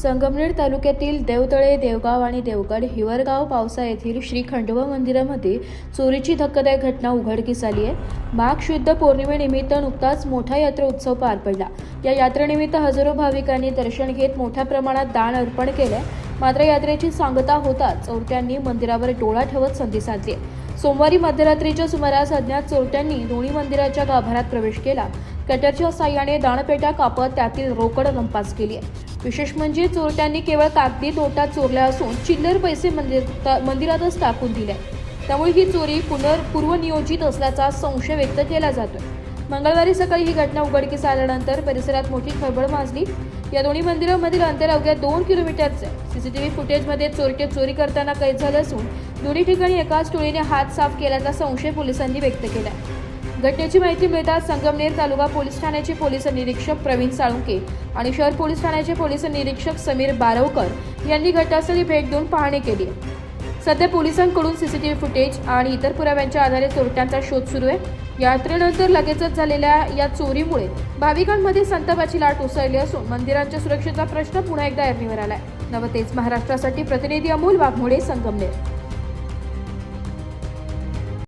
संगमनेर तालुक्यातील देवतळे, देवगाव आणि देवगड हिवरगाव पावसा येथील श्री खंडोबा मंदिरामध्ये चोरीची धक्कादायक घटना उघडकीस आली आहे। माघ शुद्ध पौर्णिमेनिमित्त नुकताच मोठा यात्रा उत्सव पार पडला। या यात्रेनिमित्त हजारो भाविकांनी दर्शन घेत मोठ्या प्रमाणात दान अर्पण केले। मात्र यात्रेची सांगता होताच चोरट्यांनी मंदिरावर डोळा ठेवत संधी साधली। सोमवारी मध्यरात्रीच्या सुमारास अज्ञात चोरट्यांनी दोन्ही मंदिराच्या गाभाऱ्यात प्रवेश केला। कटरच्या साह्याने दाणपेट्या कापत त्यातील रोकड लंपास केली आहे। विशेष म्हणजे चोरट्यांनी केवळ कागदी नोटा चोरल्या असून चिल्लर पैसे मंदिरातच टाकून दिले। त्यामुळे ही चोरी पूर्वनियोजित असल्याचा संशय व्यक्त केला जातोय। मंगळवारी सकाळी ही घटना उघडकीस आल्यानंतर परिसरात मोठी खळबळ माजली। या दोन्ही मंदिरांमधील अंतर अवघ्या 2 किलोमीटरचे। सीसीटीव्ही फुटेजमध्ये चोरटे चोरी करताना कैद झाले असून दोन्ही ठिकाणी एकाच टोळीने हात साफ केल्याचा संशय पोलिसांनी व्यक्त केला। घटनेची माहिती मिळताच संगमनेर तालुका पोलीस ठाण्याचे पोलीस निरीक्षक प्रवीण साळुंके आणि शहर पोलीस ठाण्याचे पोलीस निरीक्षक समीर बारवकर यांनी घटनास्थळी भेट देऊन पाहणी केली। सध्या पोलिसांकडून सीसीटीव्ही फुटेज आणि इतर पुराव्यांच्या आधारे चोरट्यांचा शोध सुरू आहे। यात्रेनंतर लगेचच झालेल्या या चोरीमुळे भाविकांमध्ये संतापाची लाट उसळली असून मंदिरांच्या सुरक्षेचा प्रश्न पुन्हा एकदा ऐरणीवर आलाय। नवतेज महाराष्ट्रासाठी प्रतिनिधी अमोल वाघमोडे, संगमनेर।